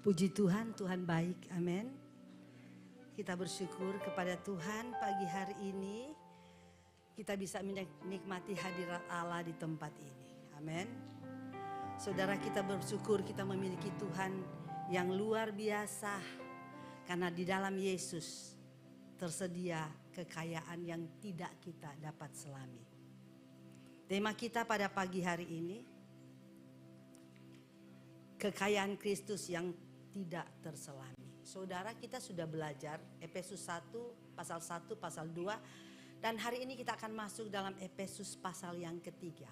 Puji Tuhan, Tuhan baik, amin. Kita bersyukur kepada Tuhan pagi hari ini kita bisa menikmati hadirat Allah di tempat ini, amin. Saudara, kita bersyukur kita memiliki Tuhan yang luar biasa karena di dalam Yesus tersedia kekayaan yang tidak kita dapat selami. Tema kita pada pagi hari ini, kekayaan Kristus yang tidak terselami. Saudara, kita sudah belajar Efesus 1, pasal 1, pasal 2. Dan hari ini kita akan masuk dalam Efesus pasal yang ketiga.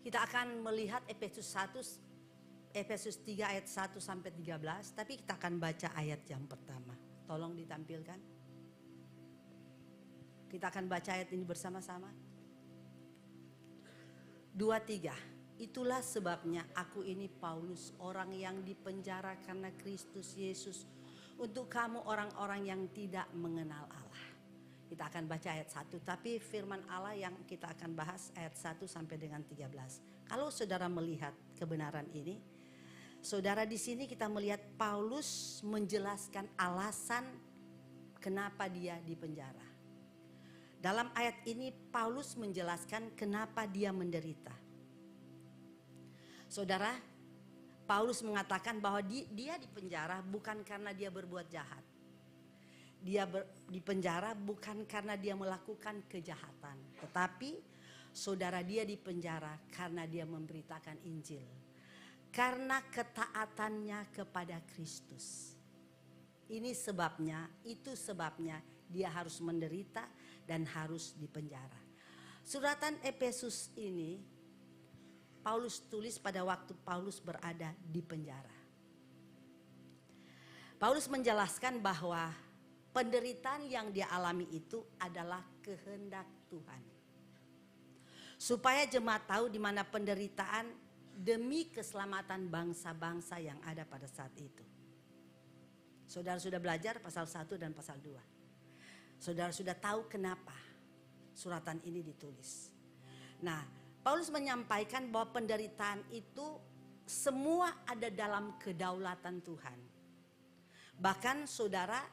Kita akan melihat Efesus 1, Efesus 3 ayat 1 sampai 13. Tapi kita akan baca ayat yang pertama. Tolong ditampilkan. Kita akan baca ayat ini bersama-sama. 2, 3. Itulah sebabnya aku ini Paulus, orang yang dipenjara karena Kristus Yesus, untuk kamu orang-orang yang tidak mengenal Allah. Kita akan baca ayat 1, tapi firman Allah yang kita akan bahas ayat 1 sampai dengan 13. Kalau saudara melihat kebenaran ini, saudara, di sini kita melihat Paulus menjelaskan alasan kenapa dia dipenjara. Dalam ayat ini Paulus menjelaskan kenapa dia menderita. Saudara, Paulus mengatakan bahwa dia dipenjara bukan karena dia berbuat jahat. Dia dipenjara bukan karena dia melakukan kejahatan. Tetapi saudara, dia dipenjara karena dia memberitakan Injil. Karena ketaatannya kepada Kristus. Ini sebabnya, itu sebabnya dia harus menderita dan harus dipenjara. Suratan Efesus ini Paulus tulis pada waktu Paulus berada di penjara. Paulus menjelaskan bahwa penderitaan yang dia alami itu adalah kehendak Tuhan. Supaya jemaat tahu di mana penderitaan demi keselamatan bangsa-bangsa yang ada pada saat itu. Saudara sudah belajar pasal 1 dan pasal 2. Saudara sudah tahu kenapa suratan ini ditulis. Nah, Paulus menyampaikan bahwa penderitaan itu semua ada dalam kedaulatan Tuhan. Bahkan saudara,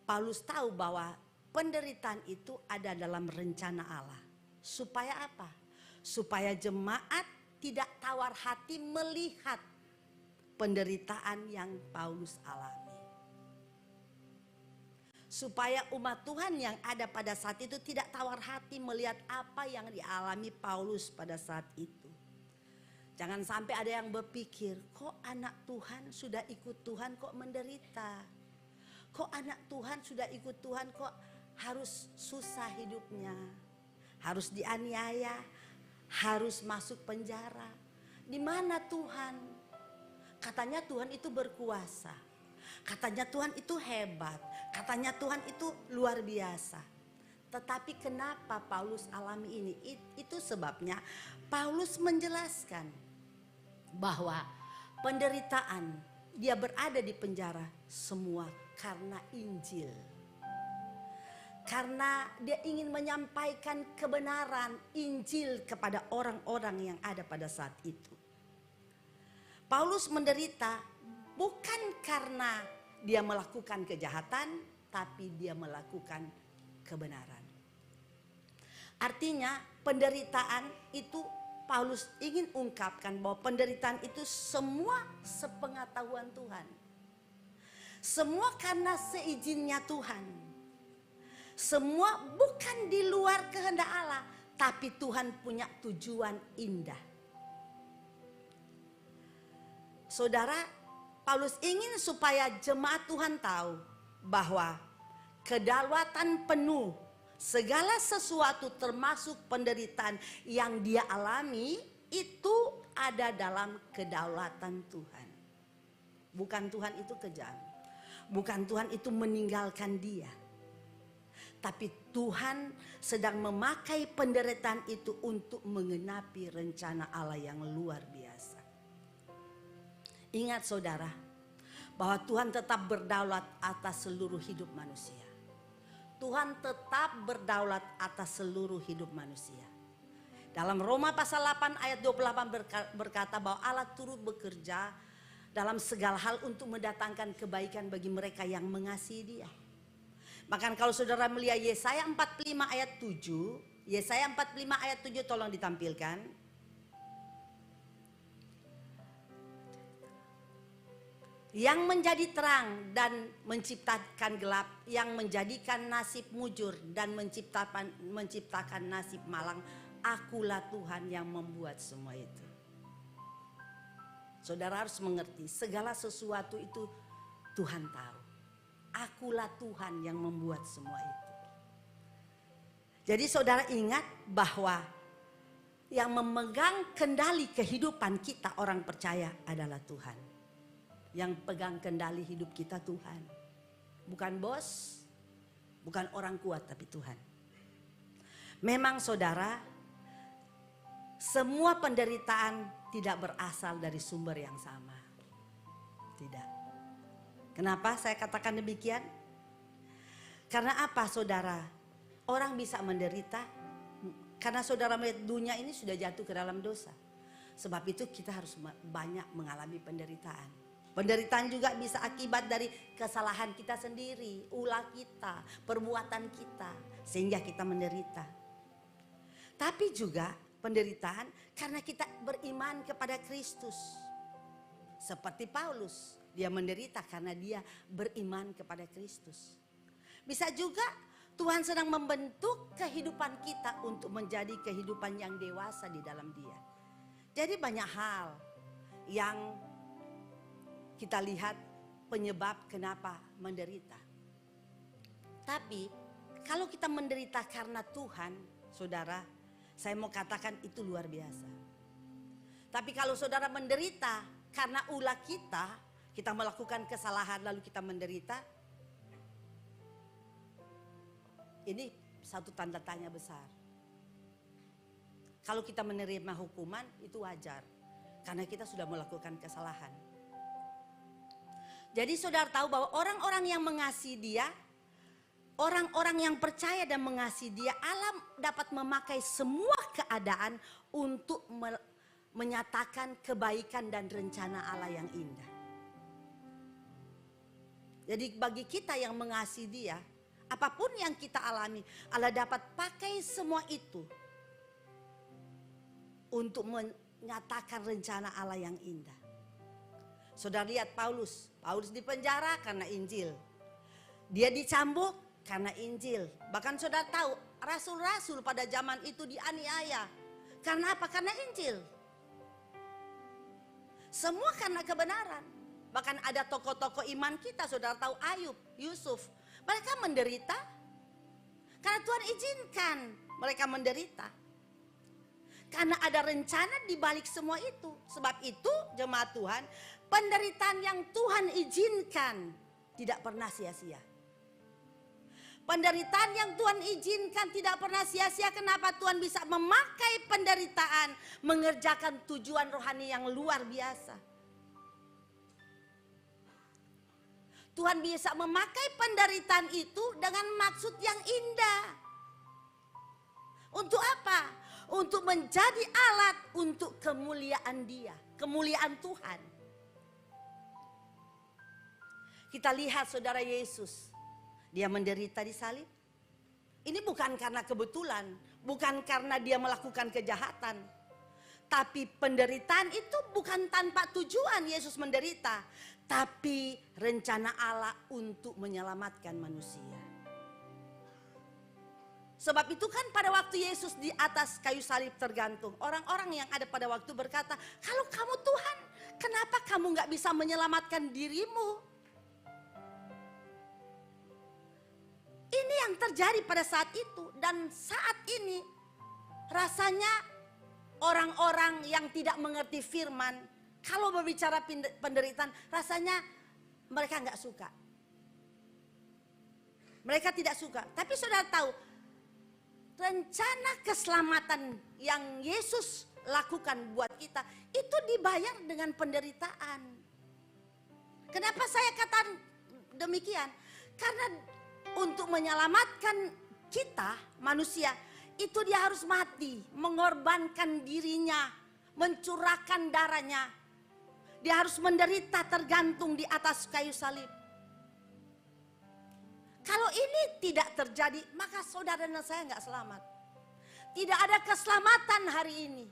Paulus tahu bahwa penderitaan itu ada dalam rencana Allah. Supaya apa? Supaya jemaat tidak tawar hati melihat penderitaan yang Paulus alami. Supaya umat Tuhan yang ada pada saat itu tidak tawar hati melihat apa yang dialami Paulus pada saat itu. Jangan sampai ada yang berpikir, kok anak Tuhan sudah ikut Tuhan kok menderita? Kok anak Tuhan sudah ikut Tuhan kok harus susah hidupnya? Harus dianiaya, harus masuk penjara. Di mana Tuhan? Katanya Tuhan itu berkuasa. Katanya Tuhan itu hebat. Katanya Tuhan itu luar biasa. Tetapi kenapa Paulus alami ini? Itu sebabnya Paulus menjelaskan bahwa penderitaan dia berada di penjara semua karena Injil. Karena dia ingin menyampaikan kebenaran Injil kepada orang-orang yang ada pada saat itu. Paulus menderita bukan karena dia melakukan kejahatan, tapi dia melakukan kebenaran. Artinya penderitaan itu Paulus ingin ungkapkan bahwa penderitaan itu semua sepengetahuan Tuhan. Semua karena seizinnya Tuhan. Semua bukan di luar kehendak Allah, tapi Tuhan punya tujuan indah. Saudara, Paulus ingin supaya jemaat Tuhan tahu bahwa kedaulatan penuh segala sesuatu termasuk penderitaan yang dia alami itu ada dalam kedaulatan Tuhan. Bukan Tuhan itu kejam. Bukan Tuhan itu meninggalkan dia. Tapi Tuhan sedang memakai penderitaan itu untuk menggenapi rencana Allah yang luar biasa. Ingat saudara, bahwa Tuhan tetap berdaulat atas seluruh hidup manusia. Tuhan tetap berdaulat atas seluruh hidup manusia. Dalam Roma pasal 8 ayat 28 berkata bahwa Allah turut bekerja dalam segala hal untuk mendatangkan kebaikan bagi mereka yang mengasihi Dia. Bahkan kalau saudara melihat Yesaya 45 ayat 7, Yesaya 45 ayat 7 tolong ditampilkan. Yang menjadi terang dan menciptakan gelap, yang menjadikan nasib mujur dan menciptakan nasib malang, akulah Tuhan yang membuat semua itu. Saudara harus mengerti, segala sesuatu itu Tuhan tahu. Akulah Tuhan yang membuat semua itu. Jadi saudara ingat bahwa yang memegang kendali kehidupan kita orang percaya adalah Tuhan. Yang pegang kendali hidup kita Tuhan. Bukan bos, bukan orang kuat, tapi Tuhan. Memang saudara, semua penderitaan tidak berasal dari sumber yang sama. Tidak. Kenapa saya katakan demikian? Karena apa saudara? Orang bisa menderita karena saudara melihat dunia ini sudah jatuh ke dalam dosa. Sebab itu kita harus banyak mengalami penderitaan. Penderitaan juga bisa akibat dari kesalahan kita sendiri, ulah kita, perbuatan kita, sehingga kita menderita. Tapi juga penderitaan karena kita beriman kepada Kristus. Seperti Paulus, dia menderita karena dia beriman kepada Kristus. Bisa juga Tuhan sedang membentuk kehidupan kita untuk menjadi kehidupan yang dewasa di dalam Dia. Jadi banyak hal yang kita lihat penyebab kenapa menderita. Tapi kalau kita menderita karena Tuhan, saudara, saya mau katakan itu luar biasa. Tapi kalau saudara menderita karena ulah kita melakukan kesalahan lalu kita menderita, ini satu tanda tanya besar. Kalau kita menerima hukuman itu wajar, karena kita sudah melakukan kesalahan. Jadi saudara tahu bahwa orang-orang yang mengasihi Dia, orang-orang yang percaya dan mengasihi Dia, Allah dapat memakai semua keadaan untuk menyatakan kebaikan dan rencana Allah yang indah. Jadi bagi kita yang mengasihi Dia, apapun yang kita alami, Allah dapat pakai semua itu untuk menyatakan rencana Allah yang indah. Saudara lihat Paulus di penjara karena Injil. Dia dicambuk karena Injil. Bahkan saudara tahu rasul-rasul pada zaman itu dianiaya. Karena apa? Karena Injil. Semua karena kebenaran. Bahkan ada tokoh-tokoh iman kita, saudara tahu Ayub, Yusuf. Mereka menderita karena Tuhan izinkan mereka menderita. Karena ada rencana di balik semua itu. Sebab itu jemaat Tuhan, penderitaan yang Tuhan izinkan tidak pernah sia-sia. Penderitaan yang Tuhan izinkan tidak pernah sia-sia. Kenapa Tuhan bisa memakai penderitaan mengerjakan tujuan rohani yang luar biasa? Tuhan bisa memakai penderitaan itu dengan maksud yang indah. Untuk apa? Untuk menjadi alat untuk kemuliaan Dia, kemuliaan Tuhan. Kita lihat saudara Yesus, Dia menderita di salib. Ini bukan karena kebetulan, bukan karena Dia melakukan kejahatan. Tapi penderitaan itu bukan tanpa tujuan Yesus menderita. Tapi rencana Allah untuk menyelamatkan manusia. Sebab itu kan pada waktu Yesus di atas kayu salib tergantung, orang-orang yang ada pada waktu berkata, kalau kamu Tuhan, kenapa kamu gak bisa menyelamatkan dirimu? Ini yang terjadi pada saat itu. Dan saat ini rasanya orang-orang yang tidak mengerti firman, kalau berbicara penderitaan, rasanya mereka gak suka. Mereka tidak suka. Tapi saudara tahu, rencana keselamatan yang Yesus lakukan buat kita itu dibayar dengan penderitaan. Kenapa saya katakan demikian? Karena untuk menyelamatkan kita manusia itu dia harus mati, mengorbankan dirinya, mencurahkan darahnya. Dia harus menderita tergantung di atas kayu salib. Kalau ini tidak terjadi, maka saudara dan saya nggak selamat. Tidak ada keselamatan hari ini.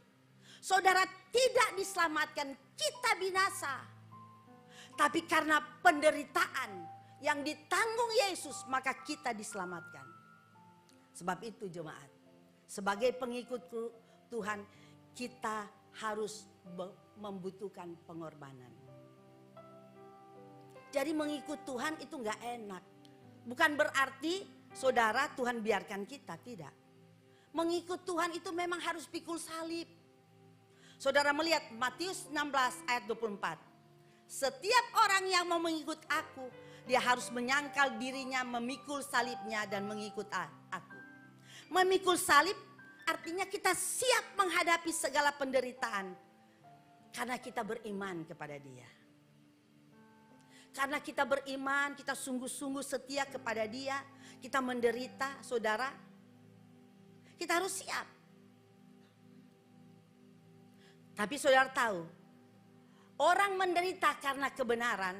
Saudara tidak diselamatkan, kita binasa. Tapi karena penderitaan yang ditanggung Yesus, maka kita diselamatkan. Sebab itu jemaat, sebagai pengikut Tuhan, kita harus membutuhkan pengorbanan. Jadi mengikut Tuhan itu nggak enak. Bukan berarti saudara Tuhan biarkan kita, tidak. Mengikut Tuhan itu memang harus pikul salib. Saudara melihat Matius 16 ayat 24. Setiap orang yang mau mengikut aku, dia harus menyangkal dirinya, memikul salibnya dan mengikut aku. Memikul salib artinya kita siap menghadapi segala penderitaan. Karena kita beriman kepada Dia. Karena kita beriman, kita sungguh-sungguh setia kepada Dia. Kita menderita, saudara. Kita harus siap. Tapi saudara tahu, orang menderita karena kebenaran,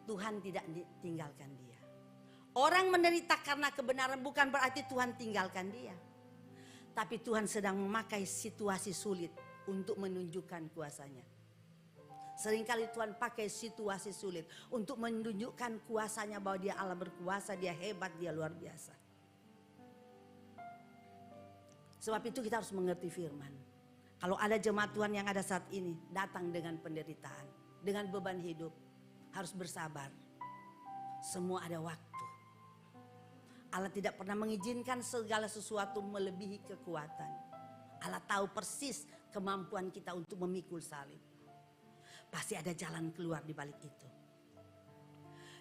Tuhan tidak tinggalkan dia. Orang menderita karena kebenaran bukan berarti Tuhan tinggalkan dia. Tapi Tuhan sedang memakai situasi sulit untuk menunjukkan kuasanya. Seringkali Tuhan pakai situasi sulit untuk menunjukkan kuasanya, bahwa Dia Allah berkuasa, Dia hebat, Dia luar biasa. Sebab itu kita harus mengerti firman. Kalau ada jemaat Tuhan yang ada saat ini datang dengan penderitaan, dengan beban hidup, harus bersabar. Semua ada waktu. Allah tidak pernah mengizinkan segala sesuatu melebihi kekuatan. Allah tahu persis kemampuan kita untuk memikul salib. Pasti ada jalan keluar di balik itu.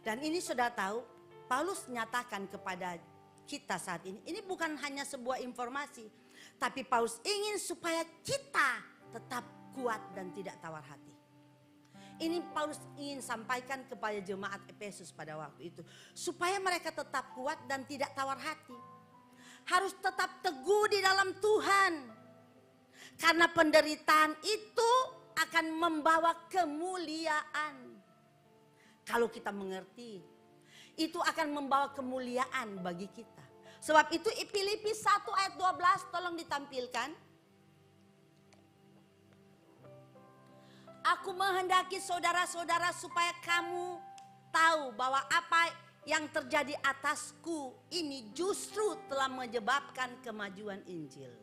Dan ini sudah tahu, Paulus nyatakan kepada kita saat ini bukan hanya sebuah informasi, tapi Paulus ingin supaya kita tetap kuat dan tidak tawar hati. Ini Paulus ingin sampaikan kepada jemaat Efesus pada waktu itu, supaya mereka tetap kuat dan tidak tawar hati. Harus tetap teguh di dalam Tuhan. Karena penderitaan itu akan membawa kemuliaan. Kalau kita mengerti, itu akan membawa kemuliaan bagi kita. Sebab itu Filipi 1 ayat 12 tolong ditampilkan. Aku menghendaki saudara-saudara supaya kamu tahu bahwa apa yang terjadi atasku ini justru telah menyebabkan kemajuan Injil.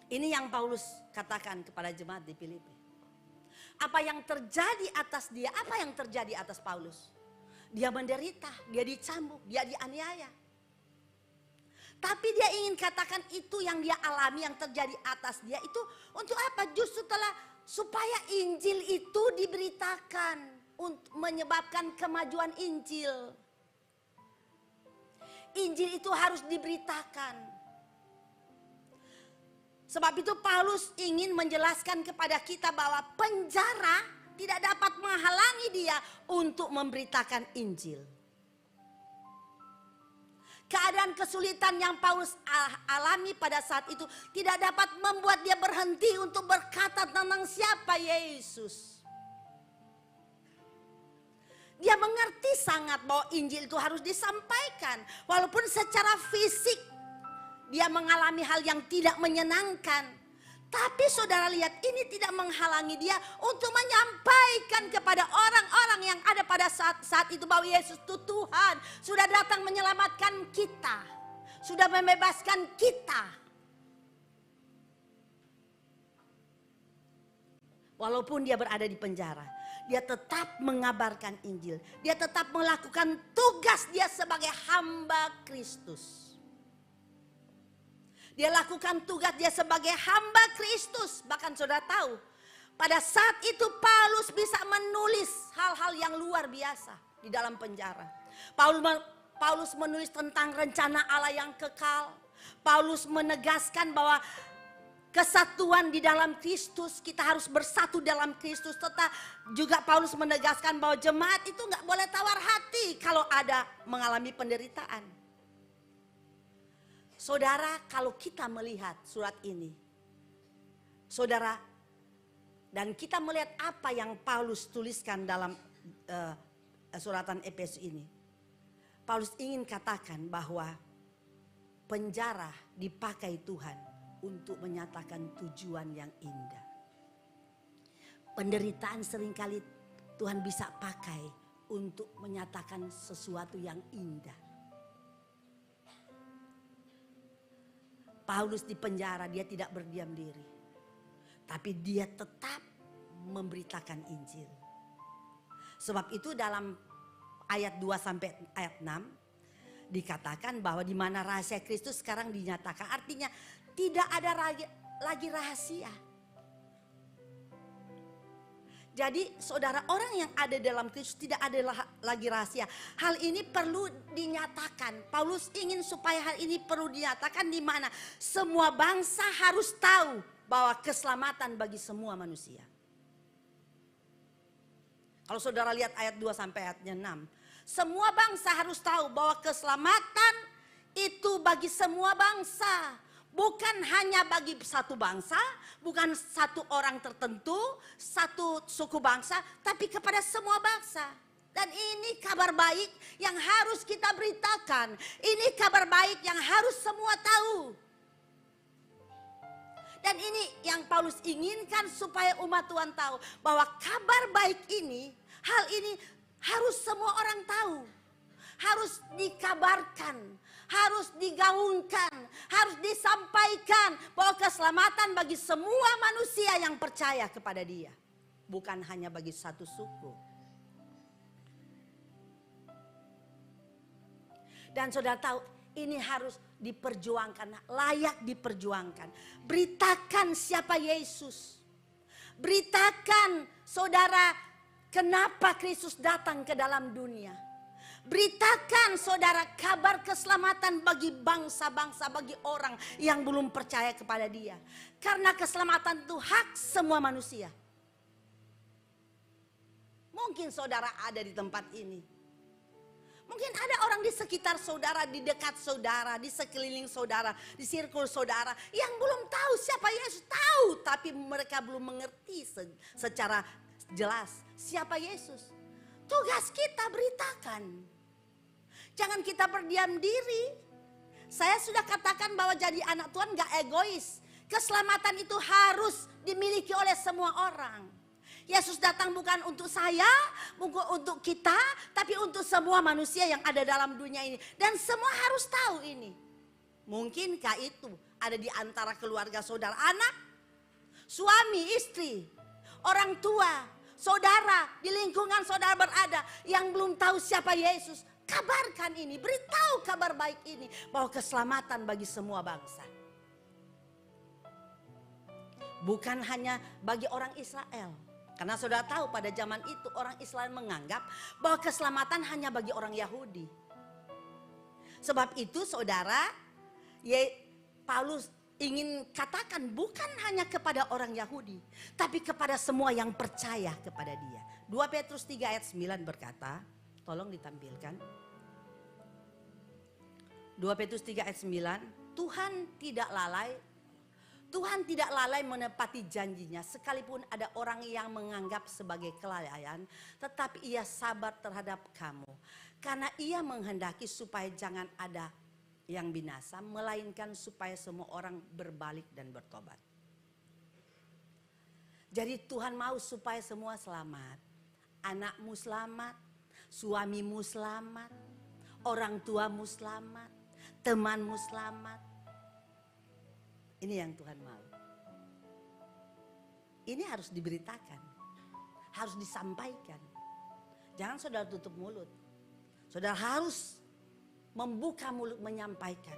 Ini yang Paulus katakan kepada jemaat di Filipi. Apa yang terjadi atas dia, apa yang terjadi atas Paulus? Dia menderita, dia dicambuk, dia dianiaya. Tapi dia ingin katakan itu yang dia alami, yang terjadi atas dia itu untuk apa? Justru telah supaya Injil itu diberitakan untuk menyebabkan kemajuan Injil. Injil itu harus diberitakan. Sebab itu Paulus ingin menjelaskan kepada kita bahwa penjara tidak dapat menghalangi dia untuk memberitakan Injil. Keadaan kesulitan yang Paulus alami pada saat itu tidak dapat membuat dia berhenti untuk berkata tentang siapa Yesus. Dia mengerti sangat bahwa Injil itu harus disampaikan. Walaupun secara fisik dia mengalami hal yang tidak menyenangkan. Tapi saudara lihat, ini tidak menghalangi dia untuk menyampaikan kepada orang-orang yang ada pada saat itu bahwa Yesus itu Tuhan. Sudah datang menyelamatkan kita. Sudah membebaskan kita. Walaupun dia berada di penjara, dia tetap mengabarkan Injil. Dia tetap melakukan tugas dia sebagai hamba Kristus. Dia lakukan tugas dia sebagai hamba Kristus. Bahkan saudara tahu, pada saat itu Paulus bisa menulis hal-hal yang luar biasa di dalam penjara. Paulus menulis tentang rencana Allah yang kekal. Paulus menegaskan bahwa kesatuan di dalam Kristus, kita harus bersatu dalam Kristus. Tetap juga Paulus menegaskan bahwa jemaat itu nggak boleh tawar hati kalau ada mengalami penderitaan. Saudara, kalau kita melihat surat ini, Saudara, dan kita melihat apa yang Paulus tuliskan dalam suratan Efesus ini. Paulus ingin katakan bahwa penjara dipakai Tuhan untuk menyatakan tujuan yang indah. Penderitaan seringkali Tuhan bisa pakai untuk menyatakan sesuatu yang indah. Paulus di penjara, dia tidak berdiam diri. Tapi dia tetap memberitakan Injil. Sebab itu dalam ayat 2 sampai ayat 6 dikatakan bahwa di mana rahasia Kristus sekarang dinyatakan. Artinya tidak ada lagi rahasia. Jadi saudara, orang yang ada dalam Kristus tidak ada lagi rahasia. Hal ini perlu dinyatakan. Paulus ingin supaya hal ini perlu dinyatakan di mana semua bangsa harus tahu bahwa keselamatan bagi semua manusia. Kalau saudara lihat ayat 2 sampai ayatnya 6. Semua bangsa harus tahu bahwa keselamatan itu bagi semua bangsa. Bukan hanya bagi satu bangsa, bukan satu orang tertentu, satu suku bangsa, tapi kepada semua bangsa. Dan ini kabar baik yang harus kita beritakan. Ini kabar baik yang harus semua tahu. Dan ini yang Paulus inginkan supaya umat Tuhan tahu. Bahwa kabar baik ini, hal ini harus semua orang tahu. Harus dikabarkan, harus digaungkan, harus disampaikan bahwa keselamatan bagi semua manusia yang percaya kepada Dia, bukan hanya bagi satu suku. Dan saudara tahu, ini harus diperjuangkan, layak diperjuangkan. Beritakan siapa Yesus. Beritakan saudara, kenapa Kristus datang ke dalam dunia. Beritakan saudara kabar keselamatan bagi bangsa-bangsa, bagi orang yang belum percaya kepada Dia. Karena keselamatan itu hak semua manusia. Mungkin saudara ada di tempat ini. Mungkin ada orang di sekitar saudara, di dekat saudara, di sekeliling saudara, di sirkul saudara yang belum tahu siapa Yesus. Tahu, tapi mereka belum mengerti secara jelas siapa Yesus. Tugas kita beritakan. Jangan kita berdiam diri. Saya sudah katakan bahwa jadi anak Tuhan gak egois. Keselamatan itu harus dimiliki oleh semua orang. Yesus datang bukan untuk saya, bukan untuk kita, tapi untuk semua manusia yang ada dalam dunia ini. Dan semua harus tahu ini. Mungkinkah itu ada di antara keluarga saudara, anak, suami, istri, orang tua, saudara, di lingkungan saudara berada yang belum tahu siapa Yesus. Kabarkan ini, beritahu kabar baik ini bahwa keselamatan bagi semua bangsa. Bukan hanya bagi orang Israel. Karena saudara tahu pada zaman itu orang Israel menganggap bahwa keselamatan hanya bagi orang Yahudi. Sebab itu saudara, Paulus ingin katakan bukan hanya kepada orang Yahudi, tapi kepada semua yang percaya kepada Dia. 2 Petrus 3 ayat 9 berkata, tolong ditampilkan. 2 Petrus 3 ayat 9, Tuhan tidak lalai menepati janjinya sekalipun ada orang yang menganggap sebagai kelalaian, tetapi Ia sabar terhadap kamu. Karena Ia menghendaki supaya jangan ada yang binasa, melainkan supaya semua orang berbalik dan bertobat. Jadi Tuhan mau supaya semua selamat. Anakmu selamat, suamimu selamat, orang tuamu selamat, temanmu selamat. Ini yang Tuhan mau. Ini harus diberitakan, harus disampaikan. Jangan saudara tutup mulut. Saudara harus membuka mulut menyampaikan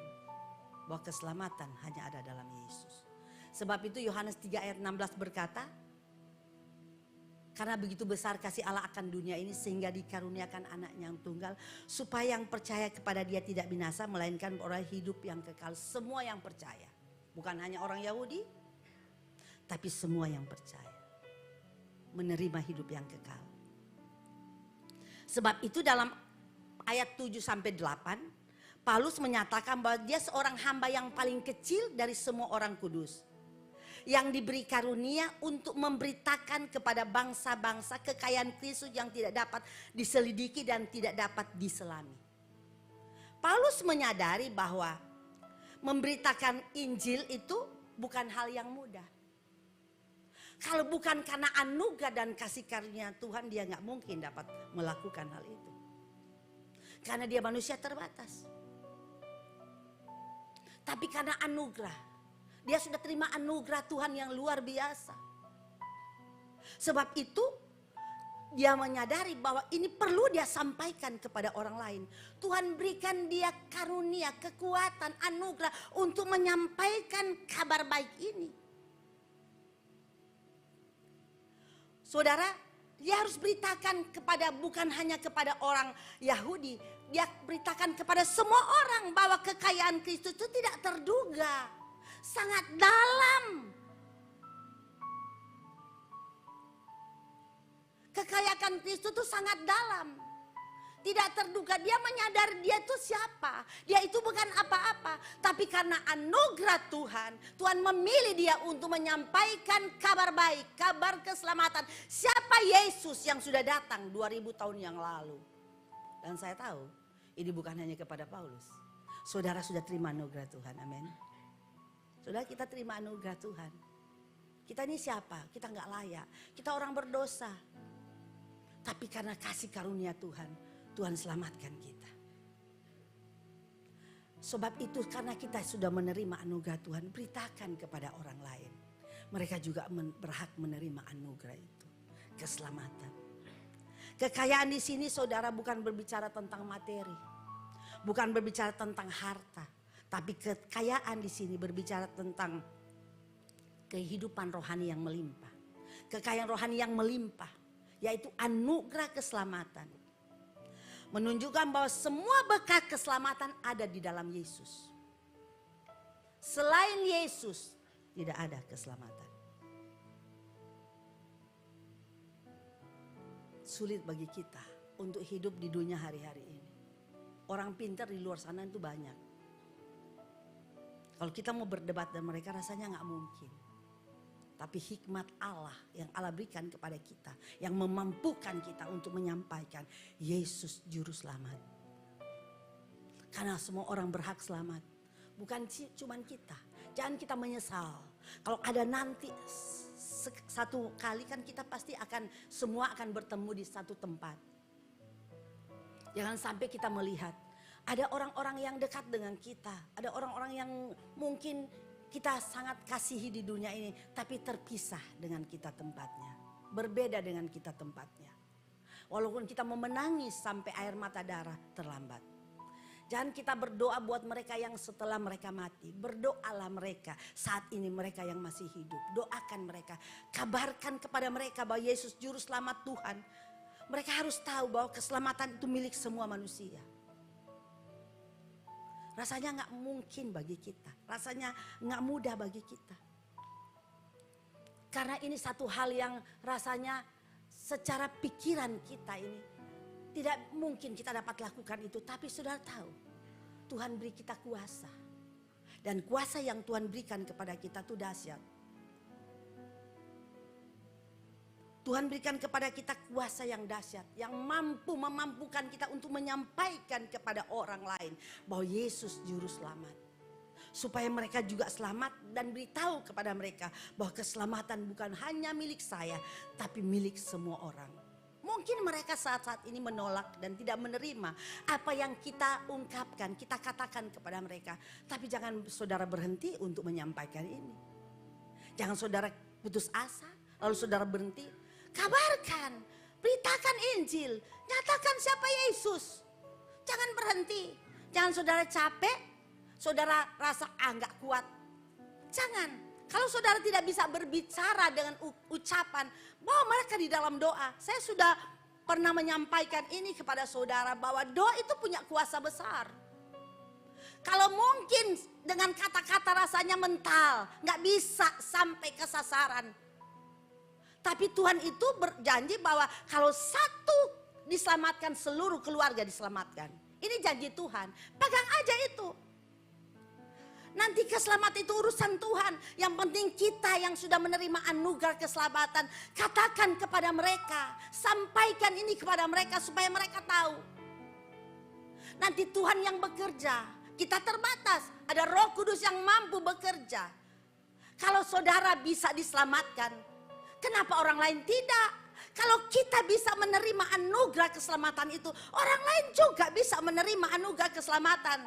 bahwa keselamatan hanya ada dalam Yesus. Sebab itu Yohanes 3 ayat 16 berkata, karena begitu besar kasih Allah akan dunia ini sehingga dikaruniakan anaknya yang tunggal, supaya yang percaya kepada Dia tidak binasa melainkan orang hidup yang kekal. Semua yang percaya, bukan hanya orang Yahudi, tapi semua yang percaya menerima hidup yang kekal. Sebab itu dalam ayat 7 sampai 8 Paulus menyatakan bahwa dia seorang hamba yang paling kecil dari semua orang kudus. yang diberi karunia untuk memberitakan kepada bangsa-bangsa kekayaan Kristus yang tidak dapat diselidiki dan tidak dapat diselami. Paulus menyadari bahwa memberitakan Injil itu bukan hal yang mudah. Kalau bukan karena anugerah dan kasih karunia Tuhan, dia nggak mungkin dapat melakukan hal itu. Karena dia manusia terbatas. Tapi karena anugerah, dia sudah terima anugerah Tuhan yang luar biasa. Sebab itu dia menyadari bahwa ini perlu dia sampaikan kepada orang lain. Tuhan berikan dia karunia, kekuatan, anugerah untuk menyampaikan kabar baik ini. Saudara, dia harus beritakan kepada, bukan hanya kepada orang Yahudi. Dia beritakan kepada semua orang bahwa kekayaan Kristus itu tidak terduga. Sangat dalam. Kekayaan Kristus itu sangat dalam. Tidak terduga. Dia menyadari dia itu siapa. Dia itu bukan apa-apa. Tapi karena anugerah Tuhan. Tuhan memilih dia untuk menyampaikan kabar baik. Kabar keselamatan. Siapa Yesus yang sudah datang 2000 tahun yang lalu. Dan saya tahu ini bukan hanya kepada Paulus. Saudara sudah terima anugerah Tuhan. Amin. Saudara, kita terima anugerah Tuhan. Kita ini siapa? Kita nggak layak. Kita orang berdosa. Tapi karena kasih karunia Tuhan, Tuhan selamatkan kita. Sebab itu karena kita sudah menerima anugerah Tuhan, beritakan kepada orang lain. Mereka juga berhak menerima anugerah itu. Keselamatan. Kekayaan di sini saudara bukan berbicara tentang materi. Bukan berbicara tentang harta. Tapi kekayaan di sini berbicara tentang kehidupan rohani yang melimpah. Kekayaan rohani yang melimpah. Yaitu anugerah keselamatan. Menunjukkan bahwa semua berkat keselamatan ada di dalam Yesus. Selain Yesus tidak ada keselamatan. Sulit bagi kita untuk hidup di dunia hari-hari ini. Orang pintar di luar sana itu banyak. Kalau kita mau berdebat dengan mereka rasanya nggak mungkin. Tapi hikmat Allah yang Allah berikan kepada kita. Yang memampukan kita untuk menyampaikan Yesus Juru Selamat. Karena semua orang berhak selamat. Bukan cuma kita. Jangan kita menyesal. Kalau ada nanti satu kali kan kita pasti semua akan bertemu di satu tempat. Jangan sampai kita melihat ada orang-orang yang dekat dengan kita. Ada orang-orang yang mungkin kita sangat kasihi di dunia ini. Tapi terpisah dengan kita tempatnya. Berbeda dengan kita tempatnya. Walaupun kita mau menangis sampai air mata darah, terlambat. Jangan kita berdoa buat mereka yang setelah mereka mati. Berdoalah mereka saat ini, mereka yang masih hidup. Doakan mereka. Kabarkan kepada mereka bahwa Yesus Juru Selamat Tuhan. Mereka harus tahu bahwa keselamatan itu milik semua manusia. Rasanya gak mungkin bagi kita. Rasanya gak mudah bagi kita. Karena ini satu hal yang rasanya secara pikiran kita ini tidak mungkin kita dapat lakukan itu. Tapi saudara tahu, Tuhan beri kita kuasa. Dan kuasa yang Tuhan berikan kepada kita itu dahsyat. Tuhan berikan kepada kita kuasa yang dahsyat. Yang memampukan kita untuk menyampaikan kepada orang lain bahwa Yesus Juru Selamat. Supaya mereka juga selamat dan beritahu kepada mereka bahwa keselamatan bukan hanya milik saya, tapi milik semua orang. Mungkin mereka saat-saat ini menolak dan tidak menerima apa yang kita ungkapkan, kita katakan kepada mereka. Tapi jangan saudara berhenti untuk menyampaikan ini. Jangan saudara putus asa, lalu saudara berhenti. Kabarkan, beritakan Injil, nyatakan siapa Yesus. Jangan berhenti, jangan saudara capek, saudara rasa nggak kuat. Jangan. Kalau saudara tidak bisa berbicara dengan ucapan, bawa mereka di dalam doa. Saya sudah pernah menyampaikan ini kepada saudara bahwa doa itu punya kuasa besar. Kalau mungkin dengan kata-kata rasanya mental, nggak bisa sampai ke sasaran. Tapi Tuhan itu berjanji bahwa kalau satu diselamatkan, seluruh keluarga diselamatkan. Ini janji Tuhan, pegang aja itu. Nanti keselamatan itu urusan Tuhan. Yang penting kita yang sudah menerima anugerah keselamatan, katakan kepada mereka, sampaikan ini kepada mereka supaya mereka tahu. Nanti Tuhan yang bekerja, kita terbatas. Ada Roh Kudus yang mampu bekerja. Kalau saudara bisa diselamatkan, kenapa orang lain tidak? Kalau kita bisa menerima anugerah keselamatan itu, orang lain juga bisa menerima anugerah keselamatan.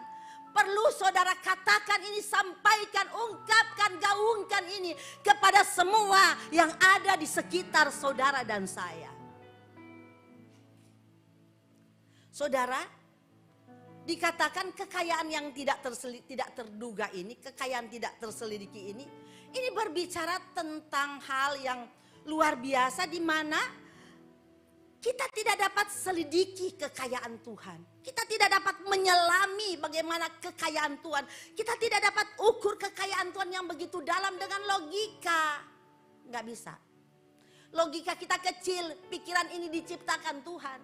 Perlu saudara katakan ini, sampaikan, ungkapkan, gaungkan ini kepada semua yang ada di sekitar saudara dan saya. Saudara, dikatakan kekayaan yang tidak terduga ini, kekayaan tidak terselidiki ini berbicara tentang hal yang luar biasa di mana kita tidak dapat selidiki kekayaan Tuhan. Kita tidak dapat menyelami bagaimana kekayaan Tuhan. Kita tidak dapat ukur kekayaan Tuhan yang begitu dalam dengan logika. Nggak bisa. Logika kita kecil, pikiran ini diciptakan Tuhan.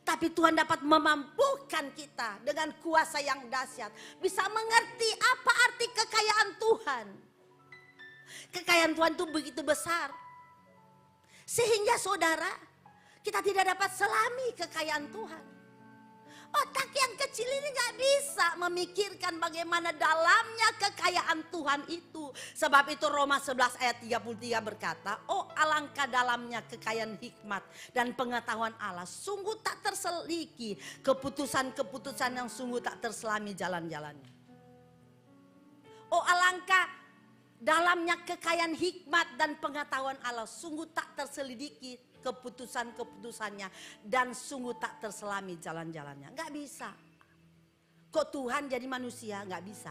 Tapi Tuhan dapat memampukan kita dengan kuasa yang dahsyat. Bisa mengerti apa arti kekayaan Tuhan. Kekayaan Tuhan itu begitu besar. Sehingga saudara, kita tidak dapat selami kekayaan Tuhan. Otak yang kecil ini gak bisa memikirkan bagaimana dalamnya kekayaan Tuhan itu. Sebab itu Roma 11 ayat 33 berkata, oh alangkah dalamnya kekayaan hikmat dan pengetahuan Allah. Sungguh tak terseliki keputusan-keputusan yang sungguh tak terselami jalan-jalannya. Oh alangkah dalamnya kekayaan hikmat dan pengetahuan Allah. Sungguh tak terselidiki keputusan-keputusannya dan sungguh tak terselami jalan-jalannya. Gak bisa. Kok Tuhan jadi manusia? Gak bisa.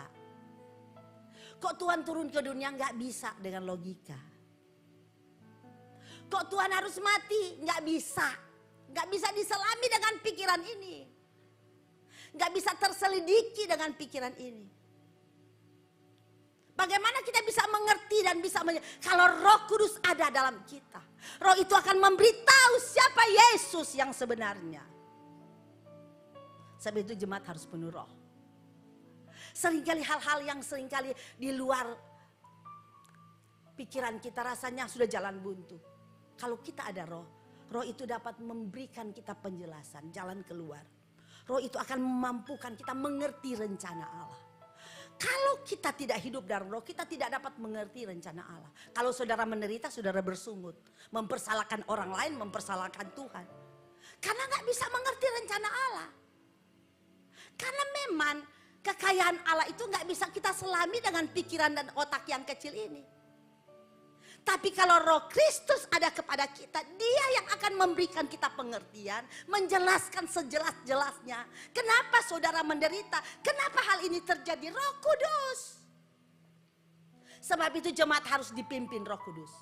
Kok Tuhan turun ke dunia? Gak bisa dengan logika. Kok Tuhan harus mati? Gak bisa. Gak bisa diselami dengan pikiran ini. Gak bisa terselidiki dengan pikiran ini. Bagaimana kita bisa mengerti dan bisa kalau Roh Kudus ada dalam kita. Roh itu akan memberitahu siapa Yesus yang sebenarnya. Sebab itu jemaat harus penuh roh. Seringkali hal-hal yang seringkali di luar pikiran kita rasanya sudah jalan buntu. Kalau kita ada roh, roh itu dapat memberikan kita penjelasan, jalan keluar. Roh itu akan memampukan kita mengerti rencana Allah. Kalau kita tidak hidup dalam roh, kita tidak dapat mengerti rencana Allah. Kalau saudara menderita, saudara bersungut. Mempersalahkan orang lain, mempersalahkan Tuhan. Karena gak bisa mengerti rencana Allah. Karena memang kekayaan Allah itu gak bisa kita selami dengan pikiran dan otak yang kecil ini. Tapi kalau Roh Kristus ada kepada kita, Dia yang akan memberikan kita pengertian, menjelaskan sejelas-jelasnya. Kenapa saudara menderita? Kenapa hal ini terjadi? Roh Kudus. Sebab itu jemaat harus dipimpin Roh Kudus.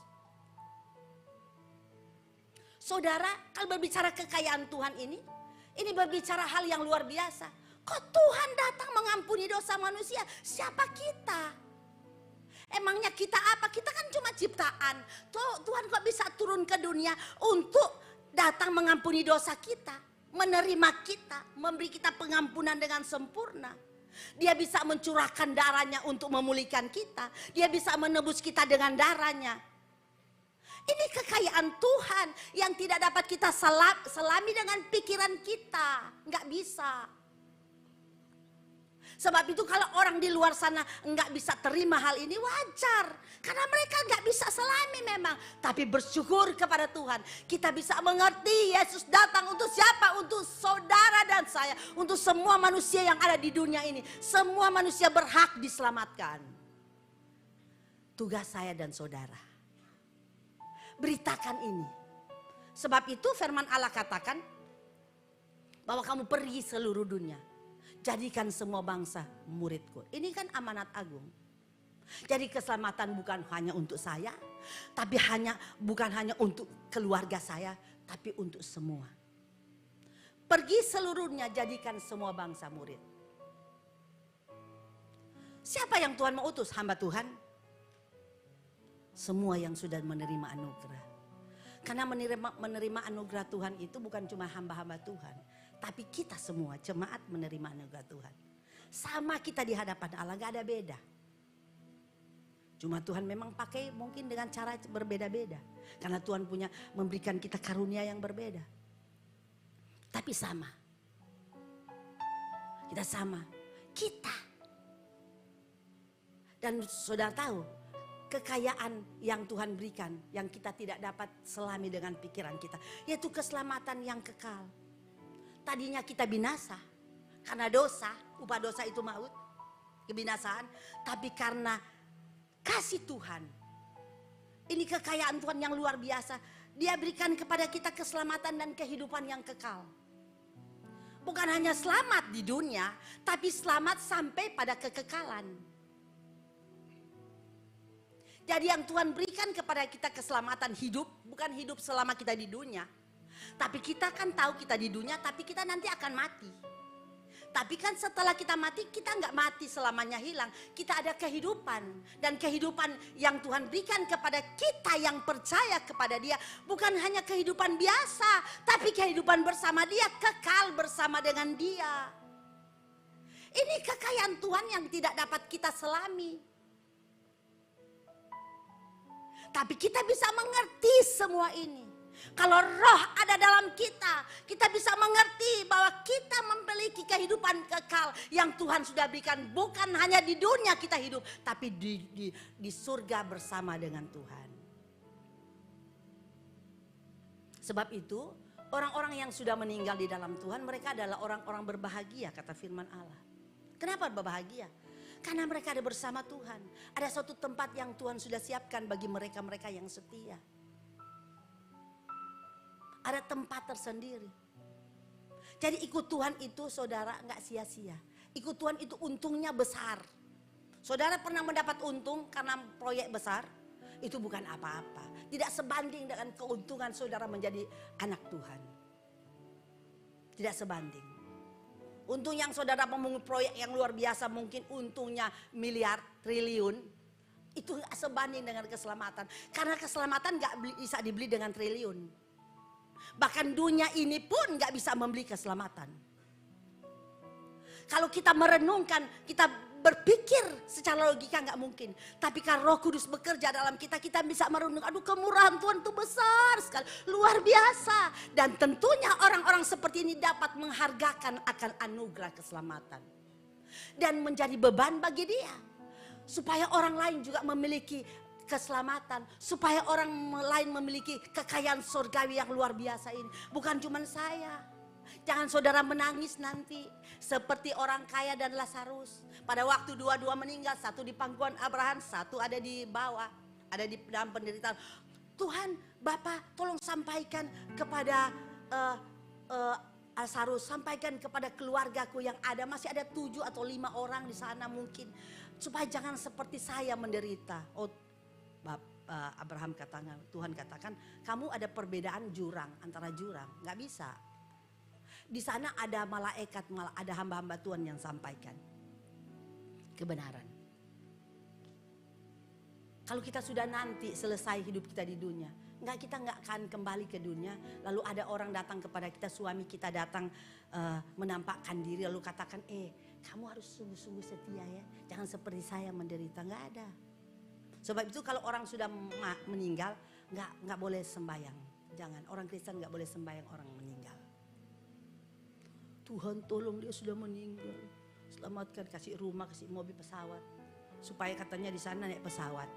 Saudara, kalau berbicara kekayaan Tuhan ini berbicara hal yang luar biasa. Kok Tuhan datang mengampuni dosa manusia? Siapa kita? Emangnya kita apa? Kita kan cuma ciptaan. Tuhan kok bisa turun ke dunia untuk datang mengampuni dosa kita, menerima kita, memberi kita pengampunan dengan sempurna. Dia bisa mencurahkan darahnya untuk memulihkan kita. Dia bisa menebus kita dengan darahnya. Ini kekayaan Tuhan yang tidak dapat kita selami dengan pikiran kita. Nggak bisa. Sebab itu kalau orang di luar sana nggak bisa terima hal ini wajar. Karena mereka nggak bisa selami memang. Tapi bersyukur kepada Tuhan. Kita bisa mengerti Yesus datang untuk siapa? Untuk saudara dan saya. Untuk semua manusia yang ada di dunia ini. Semua manusia berhak diselamatkan. Tugas saya dan saudara. Beritakan ini. Sebab itu firman Allah katakan. Bahwa kamu pergi seluruh dunia. Jadikan semua bangsa muridku. Ini kan amanat agung. Jadi keselamatan bukan hanya untuk saya. Tapi bukan hanya untuk keluarga saya. Tapi untuk semua. Pergi seluruhnya jadikan semua bangsa murid. Siapa yang Tuhan mau utus? Hamba Tuhan. Semua yang sudah menerima anugerah. Karena menerima anugerah Tuhan itu bukan cuma hamba-hamba Tuhan. Tapi kita semua jemaat menerima anugerah Tuhan. Sama kita di hadapan Allah, gak ada beda. Cuma Tuhan memang pakai mungkin dengan cara berbeda-beda. Karena Tuhan memberikan kita karunia yang berbeda. Tapi sama. Kita sama. Kita. Dan saudara tahu, kekayaan yang Tuhan berikan, yang kita tidak dapat selami dengan pikiran kita, yaitu keselamatan yang kekal. Tadinya kita binasa karena dosa, upah dosa itu maut, kebinasaan. Tapi karena kasih Tuhan, ini kekayaan Tuhan yang luar biasa. Dia berikan kepada kita keselamatan dan kehidupan yang kekal. Bukan hanya selamat di dunia, tapi selamat sampai pada kekekalan. Jadi yang Tuhan berikan kepada kita keselamatan hidup, bukan hidup selama kita di dunia. Tapi kita kan tahu kita di dunia, tapi kita nanti akan mati. Tapi kan setelah kita mati, kita nggak mati selamanya hilang. Kita ada kehidupan. Dan kehidupan yang Tuhan berikan kepada kita yang percaya kepada Dia, bukan hanya kehidupan biasa, tapi kehidupan bersama Dia, kekal bersama dengan Dia. Ini kekayaan Tuhan yang tidak dapat kita selami. Tapi kita bisa mengerti semua ini. Kalau roh ada dalam kita, kita bisa mengerti bahwa kita memiliki kehidupan kekal yang Tuhan sudah berikan. Bukan hanya di dunia kita hidup, tapi di surga bersama dengan Tuhan. Sebab itu, orang-orang yang sudah meninggal di dalam Tuhan, mereka adalah orang-orang berbahagia, kata firman Allah. Kenapa berbahagia? Karena mereka ada bersama Tuhan. Ada suatu tempat yang Tuhan sudah siapkan bagi mereka-mereka yang setia. Ada tempat tersendiri. Jadi ikut Tuhan itu saudara gak sia-sia. Ikut Tuhan itu untungnya besar. Saudara pernah mendapat untung karena proyek besar? Itu bukan apa-apa. Tidak sebanding dengan keuntungan saudara menjadi anak Tuhan. Tidak sebanding. Untung yang saudara memungut proyek yang luar biasa, mungkin untungnya miliar, triliun. Itu gak sebanding dengan keselamatan. Karena keselamatan gak bisa dibeli dengan triliun. Bahkan dunia ini pun gak bisa membeli keselamatan. Kalau kita merenungkan, kita berpikir secara logika gak mungkin. Tapi kalau Roh Kudus bekerja dalam kita, kita bisa merenung. Aduh, kemurahan Tuhan itu besar sekali, luar biasa. Dan tentunya orang-orang seperti ini dapat menghargakan akan anugerah keselamatan. Dan menjadi beban bagi dia. Supaya orang lain juga memiliki keselamatan. Supaya orang lain memiliki kekayaan surgawi yang luar biasa ini. Bukan cuma saya. Jangan saudara menangis nanti. Seperti orang kaya dan Lazarus. Pada waktu dua-dua meninggal, satu di pangkuan Abraham, satu ada di bawah. Ada di dalam penderitaan. Tuhan, Bapa, tolong sampaikan kepada Lazarus. Sampaikan kepada keluargaku yang ada. Masih ada 7 atau 5 orang di sana mungkin. Supaya jangan seperti saya menderita. Oh, Abraham katakan, Tuhan katakan, kamu ada perbedaan jurang, antara jurang, nggak bisa. Di sana ada malaikat, ada hamba-hamba Tuhan yang sampaikan kebenaran. Kalau kita sudah nanti selesai hidup kita di dunia, kita nggak akan kembali ke dunia. Lalu ada orang datang kepada kita, suami kita datang menampakkan diri, lalu katakan, kamu harus sungguh-sungguh setia ya, jangan seperti saya menderita. Nggak ada. Sebab itu kalau orang sudah meninggal, nggak boleh sembahyang. Jangan, orang Kristen nggak boleh sembahyang orang meninggal. Tuhan tolong dia sudah meninggal, selamatkan, kasih rumah, kasih mobil, pesawat, supaya katanya di sana naik pesawat.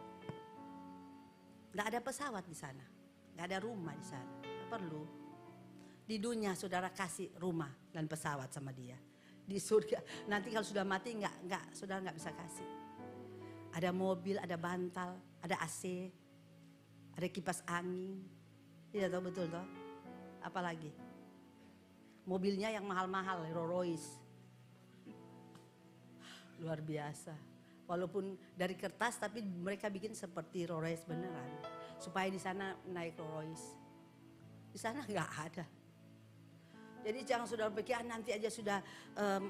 Nggak ada pesawat di sana, nggak ada rumah di sana, nggak perlu. Di dunia saudara kasih rumah dan pesawat sama dia. Di surga nanti kalau sudah mati saudara nggak bisa kasih. Ada mobil, ada bantal, ada AC, ada kipas angin. Tidak tahu betul toh? Apalagi? Mobilnya yang mahal-mahal, Rolls Royce. Luar biasa. Walaupun dari kertas tapi mereka bikin seperti Rolls Royce beneran. Supaya di sana naik Rolls Royce. Di sana nggak ada. Jadi jangan saudara pikir nanti aja sudah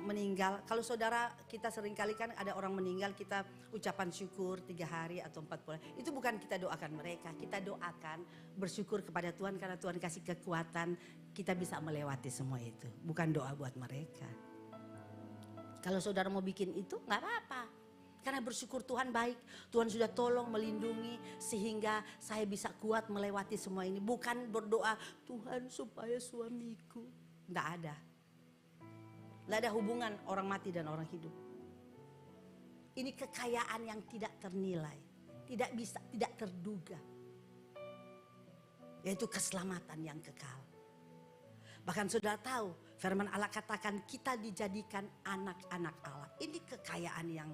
meninggal. Kalau saudara kita seringkali kan ada orang meninggal, kita ucapan syukur 3 hari atau 4 bulan. Itu bukan kita doakan mereka, kita doakan bersyukur kepada Tuhan karena Tuhan kasih kekuatan kita bisa melewati semua itu. Bukan doa buat mereka. Kalau saudara mau bikin itu nggak apa-apa. Karena bersyukur Tuhan baik. Tuhan sudah tolong melindungi sehingga saya bisa kuat melewati semua ini. Bukan berdoa Tuhan supaya suamiku. Nggak ada. Nggak ada hubungan orang mati dan orang hidup. Ini kekayaan yang tidak ternilai. Tidak terduga. Yaitu keselamatan yang kekal. Bahkan saudara tahu firman Allah katakan kita dijadikan anak-anak Allah. Ini kekayaan yang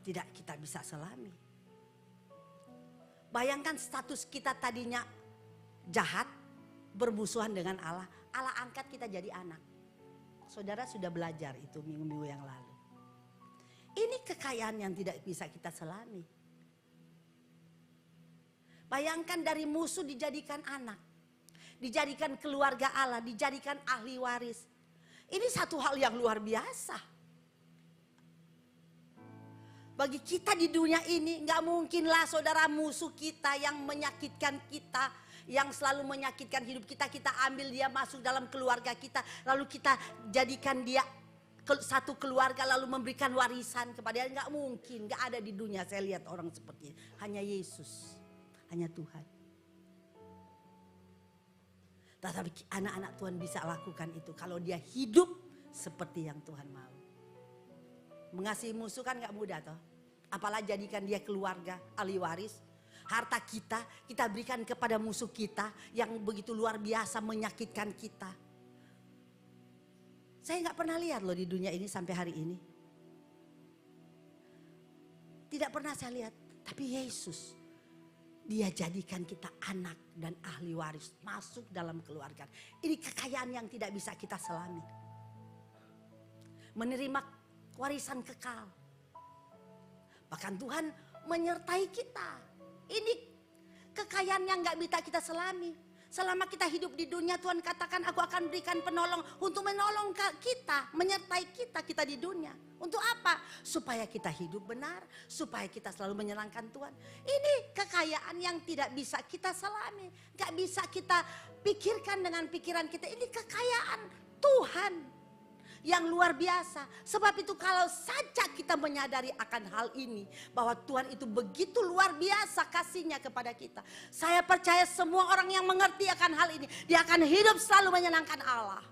tidak kita bisa selami. Bayangkan status kita tadinya jahat, bermusuhan dengan Allah. Allah angkat kita jadi anak. Saudara sudah belajar itu minggu-minggu yang lalu. Ini kekayaan yang tidak bisa kita selami. Bayangkan dari musuh dijadikan anak. Dijadikan keluarga Allah, dijadikan ahli waris. Ini satu hal yang luar biasa. Bagi kita di dunia ini gak mungkinlah saudara musuh kita yang menyakitkan kita. Yang selalu menyakitkan hidup kita, kita ambil dia masuk dalam keluarga kita. Lalu kita jadikan dia satu keluarga lalu memberikan warisan kepada dia. Gak mungkin, gak ada di dunia saya lihat orang seperti ini. Hanya Yesus, hanya Tuhan. Tetapi anak-anak Tuhan bisa lakukan itu kalau dia hidup seperti yang Tuhan mau. Mengasihi musuh kan gak mudah toh. Apalagi jadikan dia keluarga, ahli waris. Harta kita berikan kepada musuh kita yang begitu luar biasa menyakitkan kita. Saya gak pernah lihat loh di dunia ini sampai hari ini. Tidak pernah saya lihat, tapi Yesus. Dia jadikan kita anak dan ahli waris masuk dalam keluarga. Ini kekayaan yang tidak bisa kita selami. Menerima warisan kekal. Bahkan Tuhan menyertai kita. Ini kekayaan yang gak bisa kita selami. Selama kita hidup di dunia Tuhan katakan aku akan berikan penolong untuk menolong kita, menyertai kita di dunia. Untuk apa? Supaya kita hidup benar, supaya kita selalu menyenangkan Tuhan. Ini kekayaan yang tidak bisa kita selami, gak bisa kita pikirkan dengan pikiran kita. Ini kekayaan Tuhan yang luar biasa. Sebab itu kalau saja kita menyadari akan hal ini, bahwa Tuhan itu begitu luar biasa kasihnya kepada kita. Saya percaya semua orang yang mengerti akan hal ini, dia akan hidup selalu menyenangkan Allah.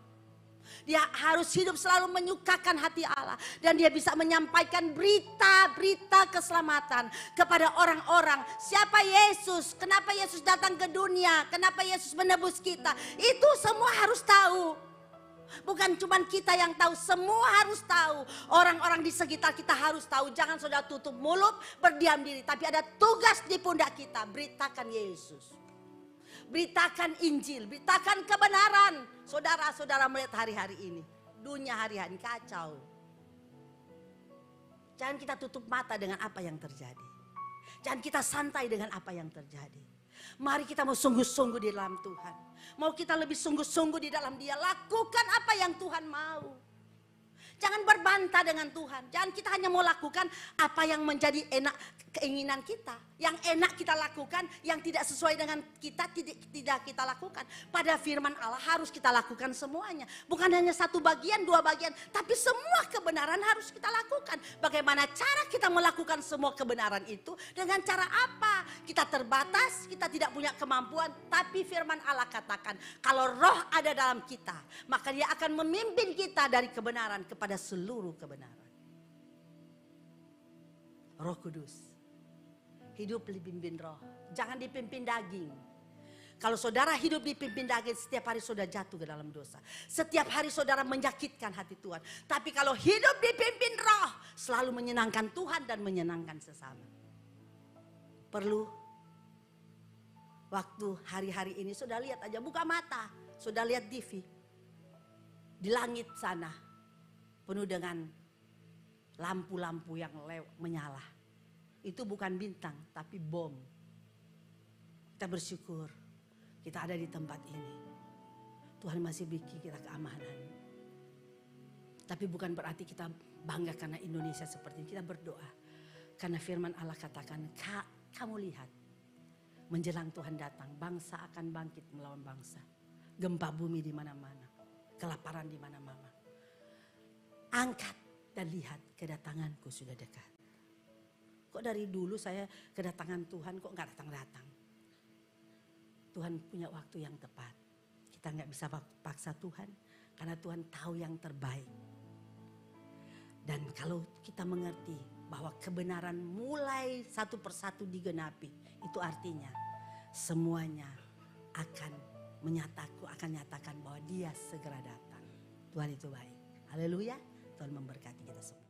Dia harus hidup selalu menyukakan hati Allah. Dan dia bisa menyampaikan berita-berita keselamatan kepada orang-orang. Siapa Yesus? Kenapa Yesus datang ke dunia? Kenapa Yesus menebus kita? Itu semua harus tahu. Bukan cuma kita yang tahu, semua harus tahu. Orang-orang di sekitar kita harus tahu. Jangan saudara tutup mulut, berdiam diri. Tapi ada tugas di pundak kita, beritakan Yesus. Beritakan Injil, beritakan kebenaran. Saudara-saudara melihat hari-hari ini. Dunia hari-hari kacau. Jangan kita tutup mata dengan apa yang terjadi. Jangan kita santai dengan apa yang terjadi. Mari kita mau sungguh-sungguh di dalam Tuhan. Mau kita lebih sungguh-sungguh di dalam Dia. Lakukan apa yang Tuhan mau. Jangan berbantah dengan Tuhan. Jangan kita hanya mau lakukan apa yang menjadi enak keinginan kita. Yang enak kita lakukan, yang tidak sesuai dengan kita tidak kita lakukan. Pada firman Allah harus kita lakukan semuanya. Bukan hanya satu bagian, dua bagian. Tapi semua kebenaran harus kita lakukan. Bagaimana cara kita melakukan semua kebenaran itu? Dengan cara apa? Kita terbatas, kita tidak punya kemampuan. Tapi firman Allah katakan, kalau roh ada dalam kita, maka dia akan memimpin kita dari kebenaran kepada seluruh kebenaran. Roh Kudus. Hidup dipimpin roh. Jangan dipimpin daging. Kalau saudara hidup dipimpin daging, setiap hari saudara jatuh ke dalam dosa. Setiap hari saudara menyakitkan hati Tuhan. Tapi kalau hidup dipimpin roh, selalu menyenangkan Tuhan dan menyenangkan sesama. Perlu waktu hari-hari ini saudara lihat aja, buka mata. Saudara lihat TV. Di langit sana penuh dengan lampu-lampu yang menyala. Itu bukan bintang, tapi bom. Kita bersyukur kita ada di tempat ini. Tuhan masih beri kita keamanan. Tapi bukan berarti kita bangga karena Indonesia seperti ini. Kita berdoa. Karena firman Allah katakan, kamu lihat. Menjelang Tuhan datang, bangsa akan bangkit melawan bangsa. Gempa bumi di mana-mana. Kelaparan di mana-mana. Angkat dan lihat kedatanganku sudah dekat. Kok dari dulu saya kedatangan Tuhan kok nggak datang-datang. Tuhan punya waktu yang tepat. Kita nggak bisa paksa Tuhan karena Tuhan tahu yang terbaik. Dan kalau kita mengerti bahwa kebenaran mulai satu persatu digenapi, itu artinya semuanya akan nyatakan bahwa Dia segera datang. Tuhan itu baik. Haleluya. Tuhan memberkati kita semua.